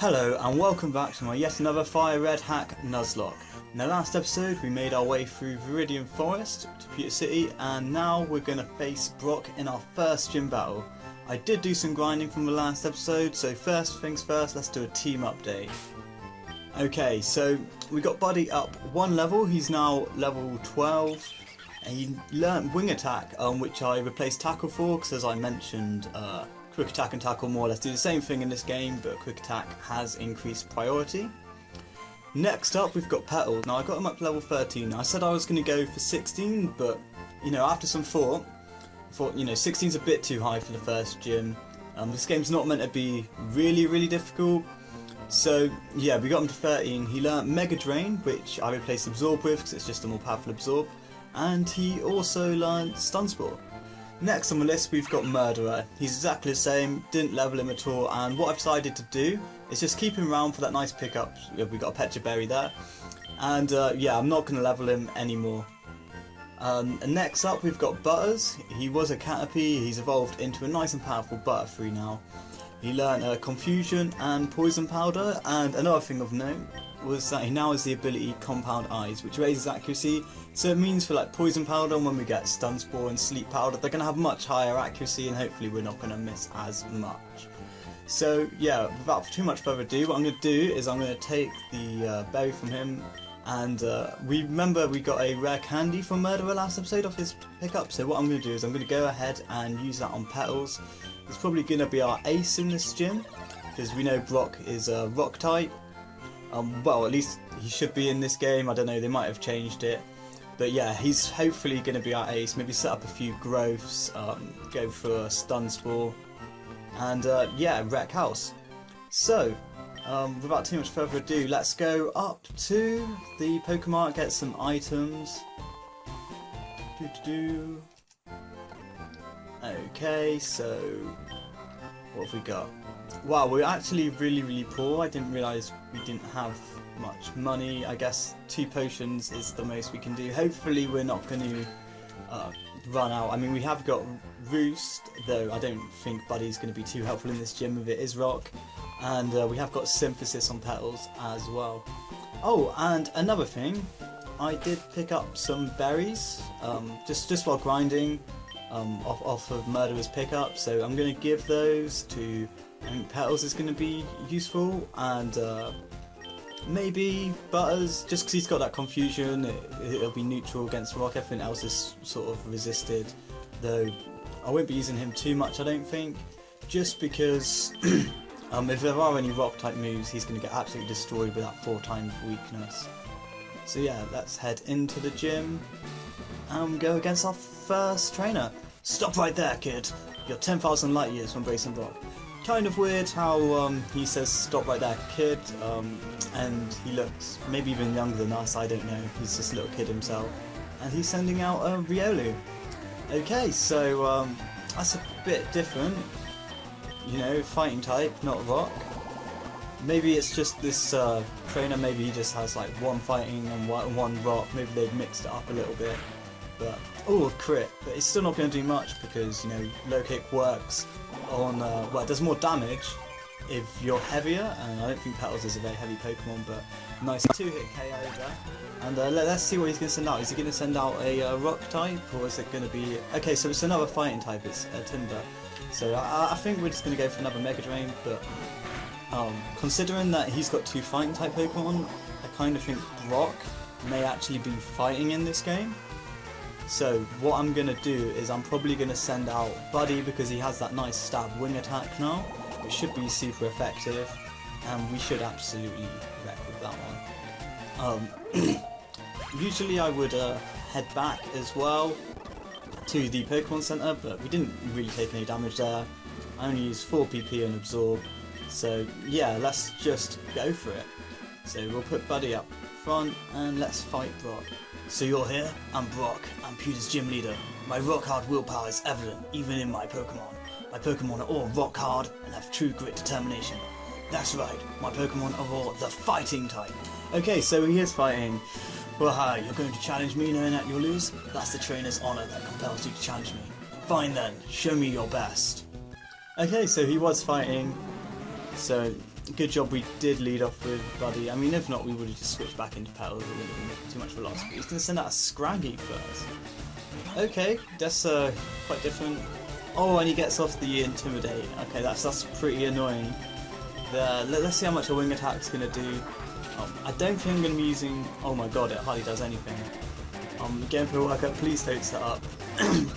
Hello and welcome back to my yet another Fire Red hack Nuzlocke. In the last episode we made our way through Viridian Forest to Pewter City, and now we're going to face Brock in our first gym battle. I did do some grinding from the last episode, so first things first, let's do a team update. Okay, so we got Buddy up one level, he's now level 12, and he learnt Wing Attack, which I replaced Tackle for, because as I mentioned, Quick Attack and Tackle more or less do the same thing in this game, but Quick Attack has increased priority. Next up we've got Petals. Now I got him up to level 13. I said I was going to go for 16, but you know, after some thought, you know, 16's a bit too high for the first gym. This game's not meant to be really difficult. So yeah, we got him to 13. He learnt Mega Drain, which I replaced Absorb with because it's just a more powerful Absorb, and he also learnt Stun Spore. Next on the list we've got Murderer. He's exactly the same, didn't level him at all, and what I've decided to do is just keep him around for that nice pickup. We've got a Petra Berry there, and yeah, I'm not going to level him anymore. And next up we've got Butters. He was a Caterpie, he's evolved into a nice and powerful Butterfree now. He learnt Confusion and Poison Powder, and another thing of note was that he now has the ability Compound Eyes, which raises accuracy, so it means for like Poison Powder, when we get Stun Spore and Sleep Powder, they're going to have much higher accuracy and hopefully we're not going to miss as much. So yeah, without too much further ado, what I'm going to do is I'm going to take the berry from him, and remember we got a rare candy from Murderer last episode off his pickup, so what I'm going to do is I'm going to go ahead and use that on Petals. He's probably going to be our ace in this gym, because we know Brock is a rock type. Well, at least he should be in this game. I don't know, they might have changed it. But yeah, he's hopefully going to be our ace. Maybe set up a few growths, go for a Stun Spore, and yeah, wreck house. So, without too much further ado, let's go up to the Pokemart, get some items. Okay, so what have we got? Wow, we're actually really poor. I didn't realise we didn't have much money. I guess 2 potions is the most we can do. Hopefully we're not going to run out. I mean, we have got Roost, though I don't think Buddy's going to be too helpful in this gym if it is rock. And we have got Synthesis on Petals as well. Oh, and another thing, I did pick up some berries just while grinding off of Murderer's pickup, so I'm going to give those to, I think Petals is going to be useful, and maybe Butters, just because he's got that Confusion, it'll be neutral against rock. Everything else is sort of resisted, though I won't be using him too much, I don't think, just because if there are any rock type moves, he's going to get absolutely destroyed with that 4 times weakness. So yeah, let's head into the gym and go against our first trainer. Stop right there, kid. You're 10,000 light years from Bracing Brock. Kind of weird how he says stop right there, kid, and he looks maybe even younger than us, I don't know. He's just a little kid himself. And he's sending out a Riolu. Okay, so that's a bit different. You know, fighting type, not rock. Maybe it's just this trainer, maybe he just has like 1 fighting and 1 rock. Maybe they've mixed it up a little bit. But, oh, crit. But it's still not going to do much because, you know, low kick works on, well, it does more damage if you're heavier, and I don't think Petals is a very heavy Pokemon, but nice 2-hit KO there. And let's see what he's going to send out. Is he going to send out a rock type, or is it going to be... Okay, so it's another fighting type, it's a Timber. So I think we're just going to go for another Mega Drain, but considering that he's got 2 fighting type Pokemon, I kind of think Brock may actually be fighting in this game. So what I'm going to do is I'm probably going to send out Buddy because he has that nice stab Wing Attack now, which should be super effective, and we should absolutely wreck with that one. Usually I would head back as well to the Pokemon Center, but we didn't really take any damage there. I only used 4 PP and Absorb, so yeah, let's just go for it. So we'll put Buddy up front and let's fight Brock. So you're here? I'm Brock. I'm Pewter's gym leader. My rock hard willpower is evident even in my Pokemon. My Pokemon are all rock hard and have true grit determination. That's right, my Pokemon are all the fighting type. Okay, so he is fighting. Well, hi, you're going to challenge me knowing that you'll lose? That's the trainer's honor that compels you to challenge me. Fine then, show me your best. Okay, so he was fighting. So good job we did lead off with Buddy. I mean, if not, we would have just switched back into Petals. It would have been too much of a loss. But he's going to send out a Scraggy first. Okay, that's quite different. Oh, and he gets off the Intimidate. Okay, that's pretty annoying. Let's see how much a wing attack's going to do. I don't think I'm going to be using... Oh my god, it hardly does anything. Going for a workout, please don't set up.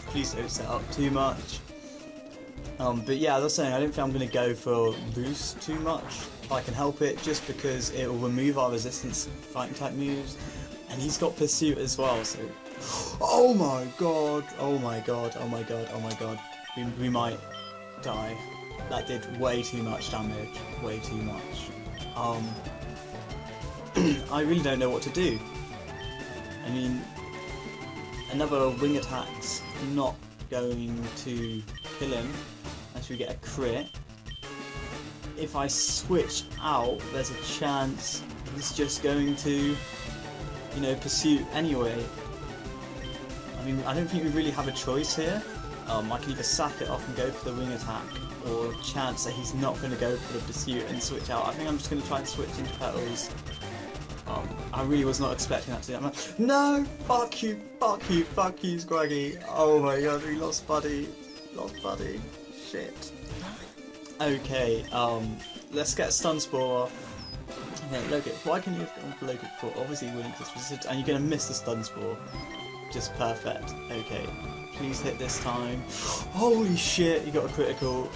Please don't set up too much. But yeah, as I was saying, I don't think I'm going to go for boost too much if I can help it, just because it will remove our resistance fighting type moves. And he's got Pursuit as well, so... Oh my god, oh my god, oh my god, oh my god. We might die. That did way too much damage, way too much. I really don't know what to do. I mean, another wing attack's not going to kill him unless we get a crit. If I switch out, there's a chance he's just going to, you know, Pursuit anyway. I mean, I don't think we really have a choice here. I can either sack it off and go for the wing attack, or chance that he's not going to go for the Pursuit and switch out. I think I'm just going to try and switch into Petals. I really was not expecting that to do that. No! Fuck you, Scraggy. Oh my god, we lost Buddy. Lost Buddy. Shit. Okay, let's get Stun Spore off. Okay, Logan, why can you have gone for Logan before? Obviously you wouldn't just and you're going to miss the Stun Spore. Just perfect. Okay, please hit this time. Holy shit, you got a critical.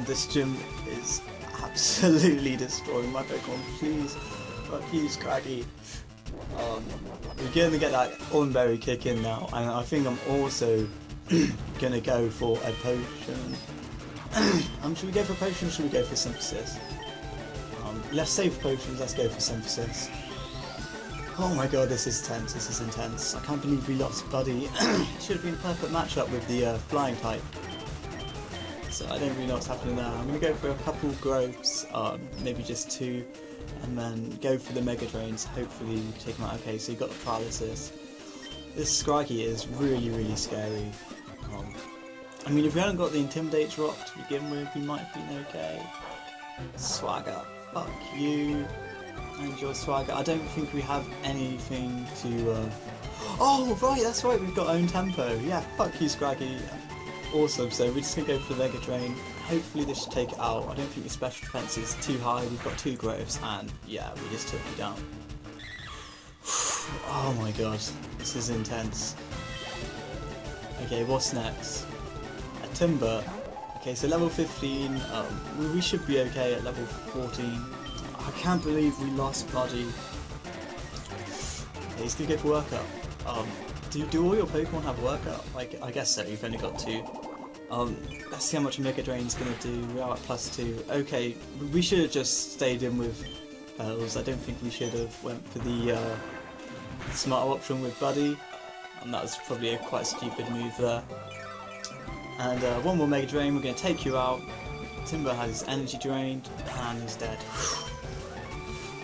This gym is absolutely destroying my Pokemon. Please, fuck you, Scraggy. We're going to get that Unberry kick in now, and I think I'm also going to go for a potion. Should we go for a potion or should we go for Synthesis? Let's save potions, let's go for Synthesis. Oh my god, this is tense, this is intense. I can't believe we lost Buddy. Should have been a perfect matchup with the flying type. So I don't really know what's happening there. I'm going to go for a couple growths, maybe just 2, and then go for the Mega Drains. Hopefully we can take them out. Okay, so you got the Paralysis. This Scraggy is really, really scary. I mean, if we hadn't got the Intimidate drop to begin with, we might have been okay. Swagger, fuck you. And your Swagger. I don't think we have anything to... Oh, right, that's right, we've got own tempo. Yeah, fuck you, Scraggy. Awesome, so we're just going to go for the Mega Drain. Hopefully this should take it out. I don't think the special defense is too high. We've got 2 growths, and yeah, we just took you down. Oh my god, this is intense. Okay, what's next? A Timber. Okay, so level 15, we should be okay at level 14. I can't believe we lost Buddy. Okay, he's gonna go for workup. Do all your Pokemon have workup? I guess so, you've only got 2. Let's see how much Mega Drain's gonna do. We are at +2. Okay, we should have just stayed in with Pearls. I don't think we should have went for the smarter option with Buddy. And that was probably a quite stupid move there. And one more Mega Drain, we're going to take you out. Timber has his energy drained, and he's dead.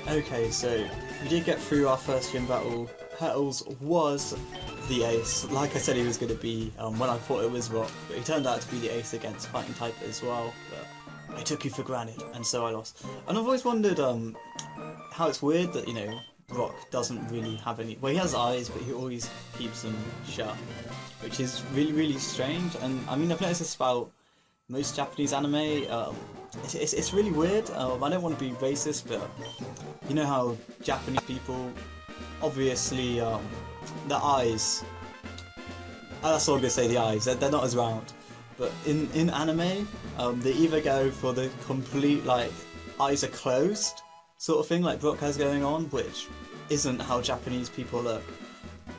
Okay, so we did get through our first gym battle. Petals was the ace. Like I said he was going to be when I thought it was Rock, but he turned out to be the ace against Fighting type as well. But I took you for granted, and so I lost. And I've always wondered how it's weird that, you know, Rock doesn't really have any... Well, he has eyes, but he always keeps them shut, which is really, really strange. And I mean, I've noticed this about most Japanese anime. It's really weird. I don't want to be racist, but you know how Japanese people, obviously, the eyes... that's all I'm going to say, the eyes. They're not as round. But in anime, they either go for the complete, like, eyes are closed sort of thing, like Brock has going on, which isn't how Japanese people look.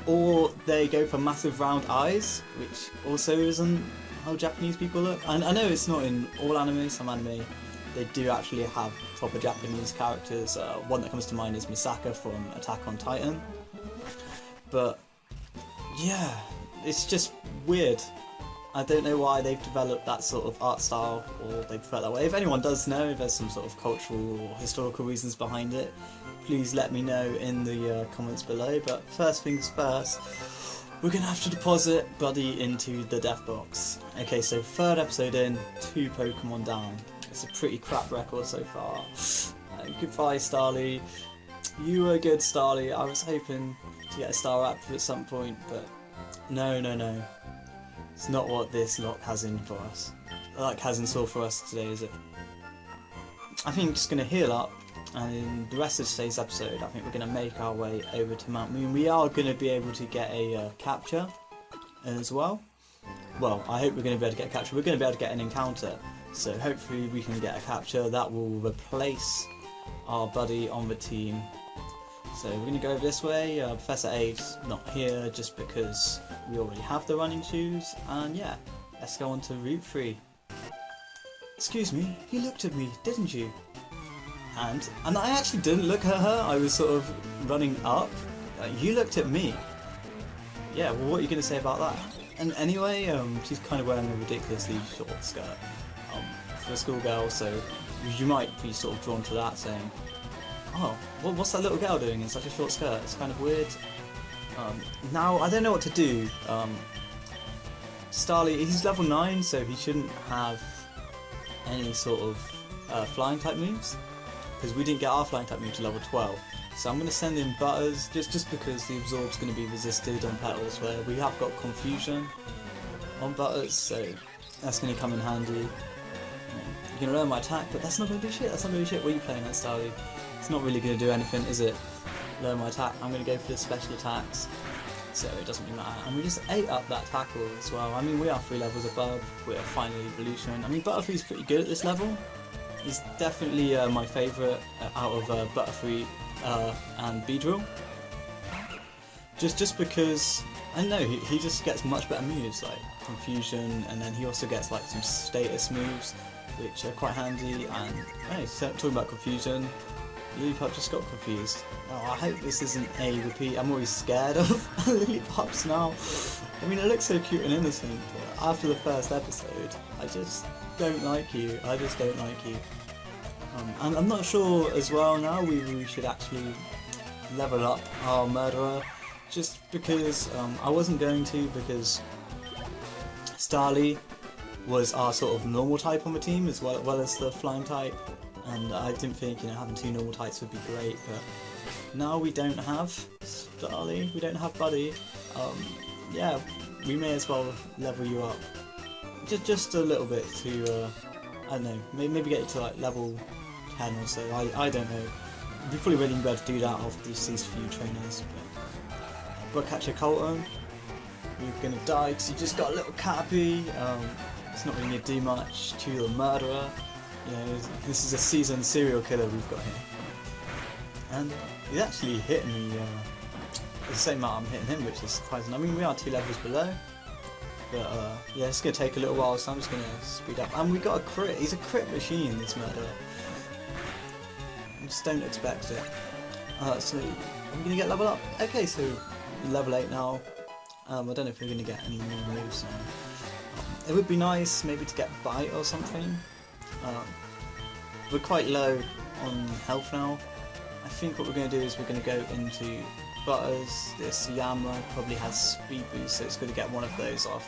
Or they go for massive round eyes, which also isn't how Japanese people look. And I know it's not in all anime, some anime they do actually have proper Japanese characters. One that comes to mind is Misaka from Attack on Titan. But yeah, it's just weird. I don't know why they've developed that sort of art style, or they prefer it that way. If anyone does know, if there's some sort of cultural or historical reasons behind it, please let me know in the comments below. But first things first, we're going to have to deposit Buddy into the death box. Okay, so 3rd episode in, 2 Pokemon down. It's a pretty crap record so far. Goodbye, Starly. You were good, Starly. I was hoping to get a star up at some point, but no. It's not what this lot has in for us. Has in store for us today, is it? I think I'm just going to heal up, and in the rest of today's episode, I think we're going to make our way over to Mount Moon. We are going to be able to get a capture as well. Well, I hope we're going to be able to get a capture. We're going to be able to get an encounter, so hopefully we can get a capture that will replace our buddy on the team. So we're going to go this way. Professor A's not here just because we already have the running shoes, and yeah, let's go on to Route 3. Excuse me, you looked at me, didn't you? And I actually didn't look at her, I was sort of running up. You looked at me. Yeah, well, what are you going to say about that? And anyway, she's kind of wearing a ridiculously short skirt for a schoolgirl, so you might be sort of drawn to that, saying, oh, what's that little girl doing in such a short skirt? It's kind of weird. Now, I don't know what to do. Starly, he's level 9, so he shouldn't have any sort of flying type moves, because we didn't get our flying type move to level 12. So I'm going to send in Butters, just because the Absorb's going to be resisted on Petals, where we have got Confusion on Butters, so that's going to come in handy. You're going to learn my attack, but that's not going to do shit, What are you playing at, Starly? It's not really going to do anything, is it? Learn my attack. I'm going to go for the special attacks, so it doesn't really matter. And we just ate up that tackle as well. I mean, we are 3 levels above, we're final evolution. I mean, Butterfree's pretty good at this level. He's definitely my favourite out of Butterfree and Beedrill. Just because, I don't know, he just gets much better moves, like Confusion, and then he also gets like some status moves, which are quite handy. And hey, so talking about Confusion, Lillipup just got confused. Oh, I hope this isn't a repeat. I'm always scared of Lillipups now. I mean, it looks so cute and innocent, but after the first episode, I just don't like you. I just don't like you. And I'm not sure as well now we should actually level up our Murderer, just because I wasn't going to, because Starly was our sort of normal type on the team as well as the flying type. And I didn't think, having 2 normal types would be great, but now we don't have Starly, we don't have Buddy. Yeah, we may as well level you up just a little bit to, I don't know, maybe get you to like level 10 or so. I don't know. We probably wouldn't even be able to do that after these few trainers. But catch a Colton. You're gonna die because you just got a little Caterpie. It's not really gonna do much to the Murderer. This is a seasoned serial killer we've got here. And he's actually hitting me the same amount I'm hitting him, which is surprising. I mean, we are 2 levels below. But yeah, it's going to take a little while, so I'm just going to speed up. And we got a crit. He's a crit machine, this Murderer. I just don't expect it. So I'm going to get level up. Okay, so level 8 now. I don't know if we're going to get any more moves now. It would be nice maybe to get Bite or something. We're quite low on health now. I think what we're going to do is we're going to go into Butters. This Yamra probably has speed boost, so it's going to get one of those off.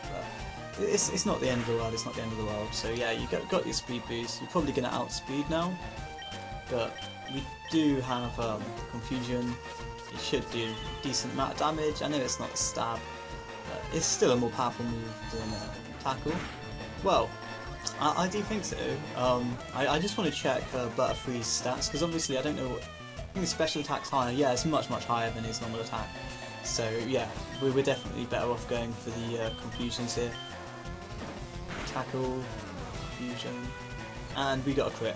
But it's not the end of the world. It's not the end of the world. So yeah, you got your speed boost. You're probably going to outspeed now, but we do have Confusion. It should do a decent amount of damage. I know it's not a stab, but it's still a more powerful move than tackle. Well, I do think so. I just want to check Butterfree's stats, because obviously I don't know what. I think his special attack's higher. Yeah, it's much higher than his normal attack. So yeah, we're definitely better off going for the Confusions here. Tackle, Confusion, and we got a crit.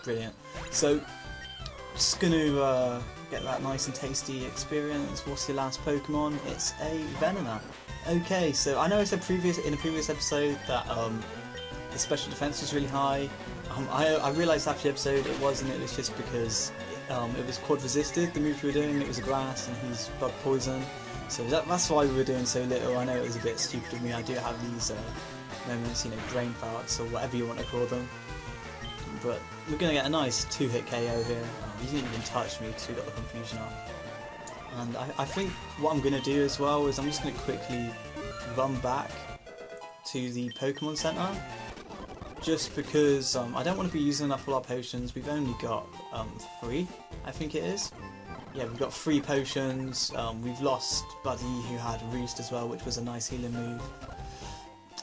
Brilliant. So just going to get that nice and tasty experience. What's your last Pokemon? It's a Venonat. Okay, so I know I said in a previous episode that the special defense was really high. I realised after the episode it wasn't. It was just because it was quad resisted. The moves we were doing, it was a grass and he's bug poison. So that's why we were doing so little. I know it was a bit stupid of me. I do have these moments, brain farts or whatever you want to call them. But we're going to get a nice 2-hit KO here. He didn't even touch me because we got the Confusion off. And I think what I'm going to do as well is I'm just going to quickly run back to the Pokemon Center. just because I don't want to be using up all our potions. We've only got 3, I think it is. Yeah, we've got 3 potions. We've lost Buddy, who had Roost as well, which was a nice healing move.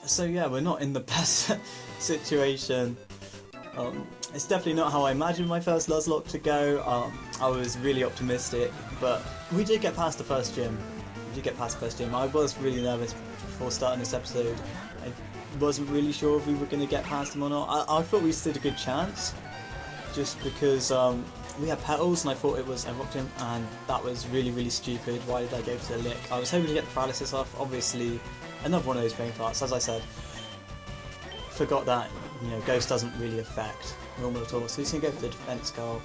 So yeah, we're not in the best situation. It's definitely not how I imagined my first Nuzlocke to go. I was really optimistic, but we did get past the first gym. I was really nervous before starting this episode. I wasn't really sure if we were going to get past him or not. I thought we stood a good chance, just because we had petals and I thought it was I rocked him, and that was really stupid. Why did I go for the lick? I was hoping to get the paralysis off. Obviously, another one of those brain farts. As I said, forgot that Ghost doesn't really affect normal at all. So he's gonna go for the defense goal.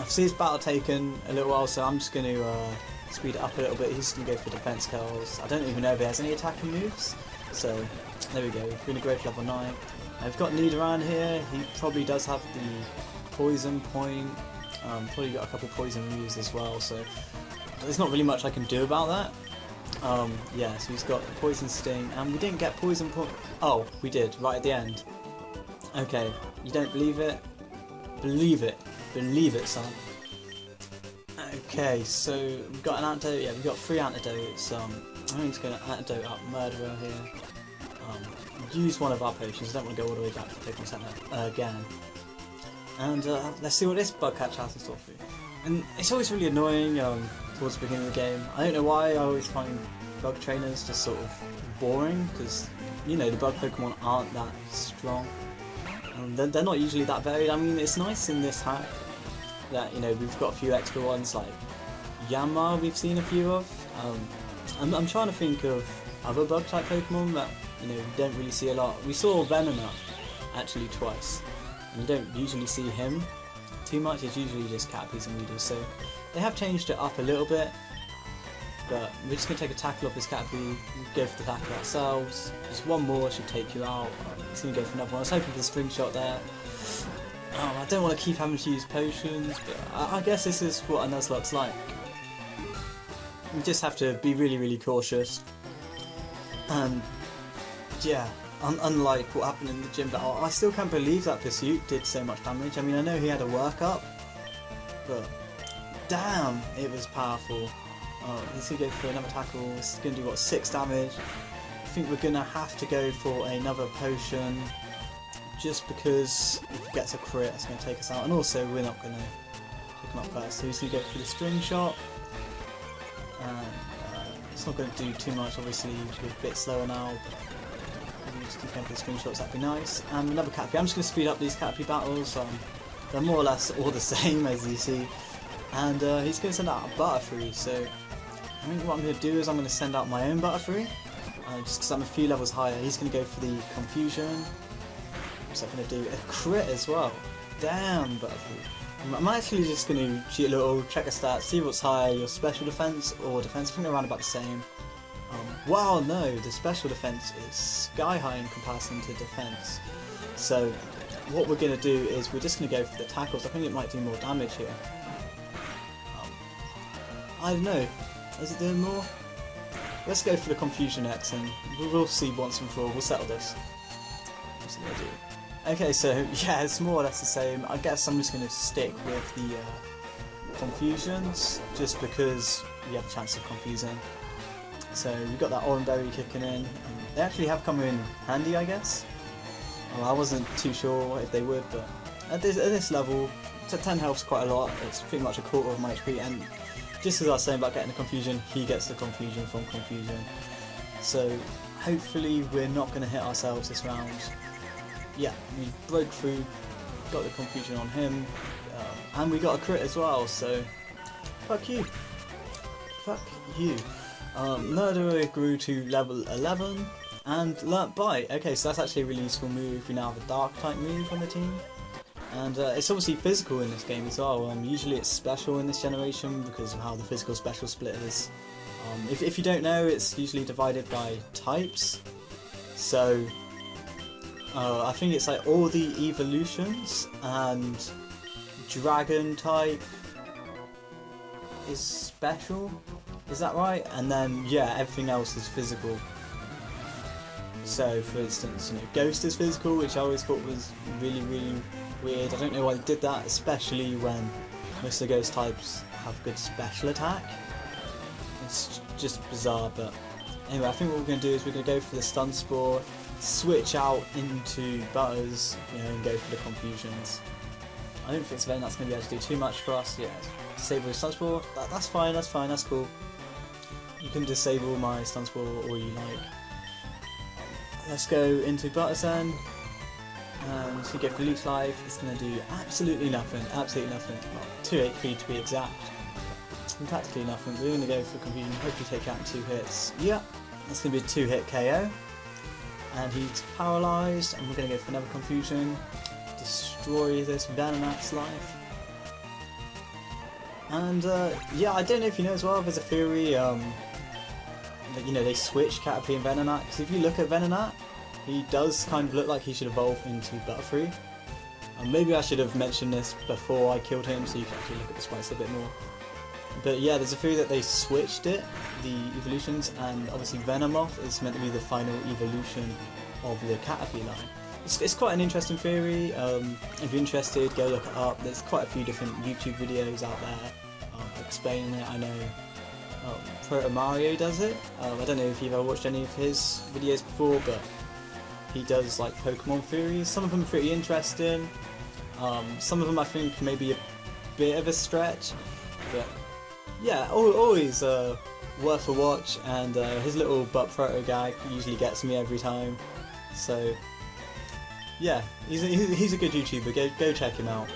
I've seen his battle taken a little while, so I'm just going to speed it up a little bit. He's going to go for defense goals. I don't even know if he has any attacking moves. So there we go. We're going to go for level 9. I've got Need around here. He probably does have the poison point. Probably got a couple poison moves as well. So there's not really much I can do about that. Yeah, so he's got poison sting, and we didn't get poison point. Oh, we did right at the end. Okay, you don't believe it? Believe it. Believe it, son. Okay, so we've got an antidote. Yeah, we've got 3 antidotes. I'm just going to antidote up Murderer here. Use one of our potions. I don't want to go all the way back to Pokemon Center again. And let's see what this bug catch has in store for you. And it's always really annoying towards the beginning of the game. I don't know why I always find bug trainers just sort of boring, because the bug Pokemon aren't that strong. They're not usually that varied. I mean, it's nice in this hack that we've got a few extra ones, like Yammer we've seen a few of. I'm trying to think of other bug type Pokemon that we don't really see a lot. We saw Venonat actually twice, and you don't usually see him too much. It's usually just Caterpies and Weedles, so they have changed it up a little bit. But we're just going to take a tackle off this Caterpie, go for the tackle ourselves. Just one more should take you out. He's going to go for another one. I was hoping for the string shot there. I don't want to keep having to use potions, but I guess this is what a Nuzlocke's like. You just have to be really cautious. And yeah, unlike what happened in the gym battle, I still can't believe that Pursuit did so much damage. I mean, I know he had a workup, but damn, it was powerful. He's going to go for another tackle. This is going to do, 6 damage. I think we're going to have to go for another potion, just because if he gets a crit, it's going to take us out. And also, we're not going to pick him up first. So he's going to go for the string shot. And it's not going to do too much, obviously. We're a bit slower now. But just keep going for the string shots, that'd be nice. And another Caterpie. I'm just going to speed up these Caterpie battles. They're more or less all the same, as you see. And he's going to send out a Butterfree, so I think what I'm going to do is I'm going to send out my own Butterfree, just because I'm a few levels higher. He's going to go for the Confusion. What's that going to do? A crit as well. Damn, Butterfree. I'm actually just going to cheat a little, check the stats, see what's higher, your special defense or defense. I think they're around about the same. Wow, no, the special defense is sky high in comparison to defense. So what we're going to do is we're just going to go for the tackles. I think it might do more damage here. I don't know. Is it doing more? Let's go for the Confusion X, and we'll see once and for all. We'll settle this. What's it gonna do? Okay, so yeah, it's more or less the same. I guess I'm just going to stick with the Confusions, just because we have a chance of confusing. So we've got that Oranberry kicking in. They actually have come in handy, I guess. Well, I wasn't too sure if they would, but at this level, 10 health's quite a lot. It's pretty much a quarter of my HP, and just as I was saying about getting the Confusion, he gets the Confusion from Confusion. So hopefully we're not going to hit ourselves this round. Yeah, we broke through, got the Confusion on him, and we got a crit as well, so fuck you. Fuck you. Murderer grew to level 11 and learnt Bite. Okay, so that's actually a really useful move. We now have a Dark type move on the team. And it's obviously physical in this game as well. Usually it's special in this generation because of how the physical special split is. If you don't know, it's usually divided by types. So I think it's like all the evolutions, and dragon type is special. Is that right? And then yeah, everything else is physical. So for instance, Ghost is physical, which I always thought was really weird. I don't know why they did that, especially when most of the Ghost types have good special attack. It's just bizarre, but anyway, I think what we're going to do is we're going to go for the Stun Spore, switch out into Butters, and go for the Confusions. I don't think that's going to be able to do too much for us. Yeah, disable the Stun Spore, that's fine, that's cool. You can disable my Stun Spore all you like. Let's go into Butters then. So you go for Leech Life, it's going to do absolutely nothing. Well, 2 HP to be exact. Practically nothing. We're going to go for Confusion, hopefully take out in 2 hits. Yeah, that's going to be a 2-hit KO. And he's paralysed, and we're going to go for another Confusion. Destroy this Venonat's life. And yeah, I don't know if you know as well, there's a theory that they switch Caterpie and Venonat, because if you look at Venonat, he does kind of look like he should evolve into Butterfree. Maybe I should have mentioned this before I killed him, so you can actually look at the sprites a bit more. But yeah, there's a theory that they switched the evolutions, and obviously Venomoth is meant to be the final evolution of the Caterpie line. It's quite an interesting theory. If you're interested, go look it up. There's quite a few different YouTube videos out there explaining it. I know Proto Mario does it. I don't know if you've ever watched any of his videos before, but he does like Pokemon theories. Some of them are pretty interesting. Some of them I think maybe a bit of a stretch, but yeah, always worth a watch. And his little butt proto gag usually gets me every time. So yeah, he's a good YouTuber. Go check him out.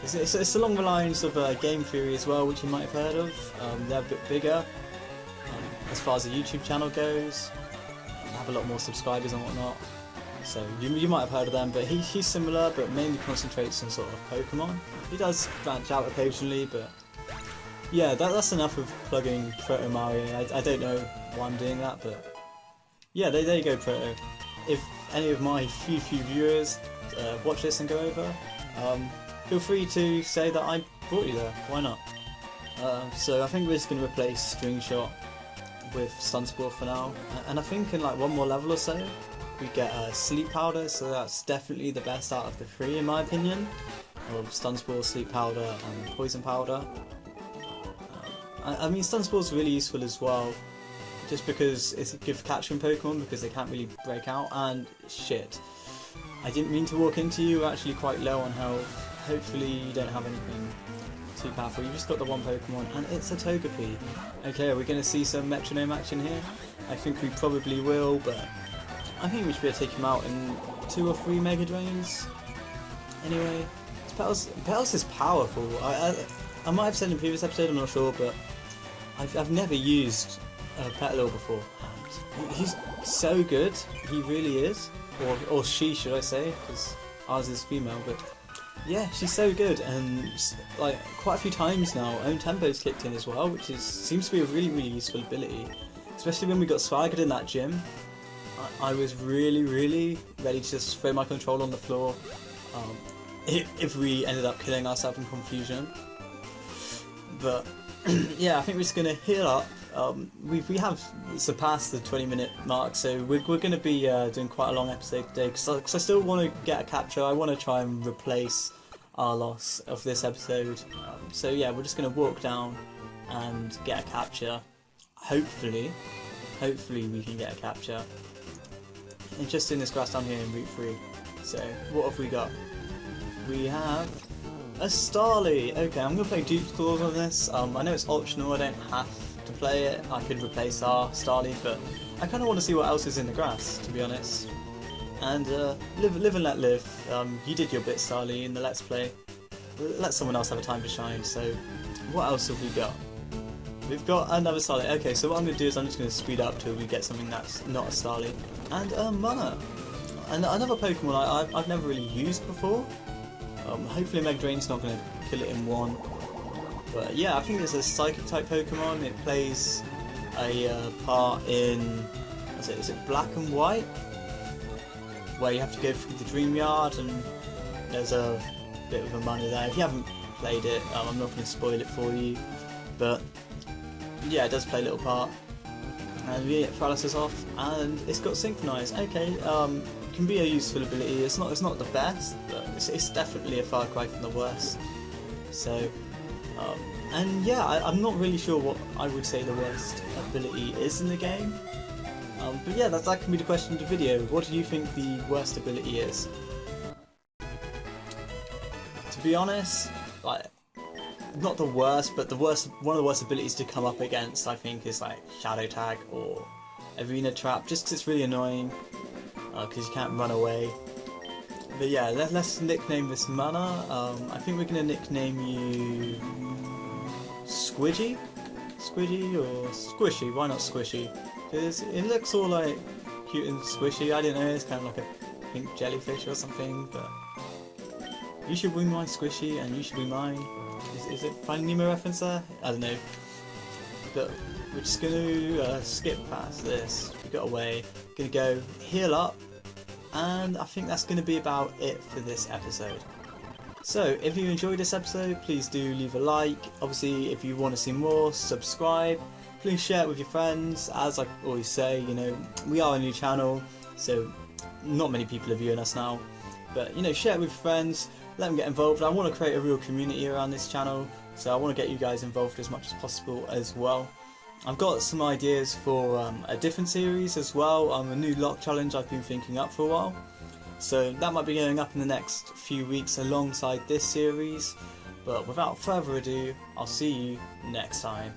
It's along the lines of game theory as well, which you might have heard of. They're a bit bigger as far as the YouTube channel goes. Have a lot more subscribers and whatnot. So you might have heard of them, but he's similar, but mainly concentrates on sort of Pokemon. He does branch out occasionally, but yeah, that's enough of plugging Proto Mario. I don't know why I'm doing that, but yeah, there you go, Proto. If any of my few viewers watch this and go over, feel free to say that I brought you there. Why not? So I think we're just going to replace String Shot with Stun Spore for now, and I think in like one more level or so we get Sleep Powder, so that's definitely the best out of the 3 in my opinion, of Stun Spore, Sleep Powder and Poison Powder. I mean, Stun Spore is really useful as well, just because it's good for catching Pokemon because they can't really break out. And shit, I didn't mean to walk into you, we're actually quite low on health. Hopefully you don't have anything too powerful. You've just got the one Pokemon, and it's a Togepi. Okay, are we going to see some Metronome action here? I think we probably will, but I think we should be able to take him out in 2 or 3 Mega Drains. Anyway, Petal's is powerful. I might have said in a previous episode, I'm not sure, but I've never used Petal before, and he's so good. He really is, or she, should I say, because ours is female, but yeah, she's so good. And like quite a few times now, Own Tempo's kicked in as well, which seems to be a really useful ability, especially when we got swaggered in that gym. I was really ready to just throw my control on the floor if we ended up killing ourselves in Confusion. But yeah, I think we're just going to heal up. We have surpassed the 20-minute mark, so we're going to be doing quite a long episode today, because I still want to get a capture. I want to try and replace our loss of this episode. So yeah, we're just going to walk down and get a capture. Hopefully we can get a capture. And just in this grass down here in Route 3. So what have we got? We have a Starly. Okay, I'm going to play Duke's Claws on this. I know it's optional, I don't have to play it. I could replace our Starly, but I kind of want to see what else is in the grass, to be honest. And live and let live. You did your bit, Starly, in the Let's Play. Let someone else have a time to shine. So what else have we got? We've got another Starly. Okay, so what I'm going to do is I'm just going to speed up till we get something that's not a Starly. And a Mana. And another Pokemon I've never really used before. Hopefully Mega Drain's not going to kill it in one. But yeah, I think it's a Psychic type Pokemon. It plays a part in, is it Black and White? Where you have to go through the Dream Yard, and there's a bit of a mana there. If you haven't played it, I'm not going to spoil it for you. But yeah, it does play a little part. and we get paralysis off, and it's got synchronize. Okay, can be a useful ability. It's not the best, but it's definitely a far cry from the worst. So, and yeah, I'm not really sure what I would say the worst ability is in the game. But yeah, that can be the question of the video. What do you think the worst ability is? To be honest, like, not the worst, but one of the worst abilities to come up against, I think, is like Shadow Tag or Arena Trap, just because it's really annoying, because you can't run away. But yeah, let's nickname this mana. I think we're going to nickname you Squidgy? Squidgy or Squishy? Why not Squishy? Because it looks all like cute and squishy. I don't know, it's kind of like a pink jellyfish or something, but you should be my Squishy and you should be mine. Is it Finding Nemo reference there? I don't know. But we're just going to skip past this. We got away. Going to go heal up. And I think that's going to be about it for this episode. So if you enjoyed this episode, please do leave a like. Obviously, if you want to see more, subscribe. Please share it with your friends. As I always say, you know, we are a new channel, so not many people are viewing us now. But, you know, share it with your friends. Let them get involved. I want to create a real community around this channel, so I want to get you guys involved as much as possible as well. I've got some ideas for a different series as well, a new lock challenge I've been thinking up for a while. So that might be going up in the next few weeks alongside this series. But without further ado, I'll see you next time.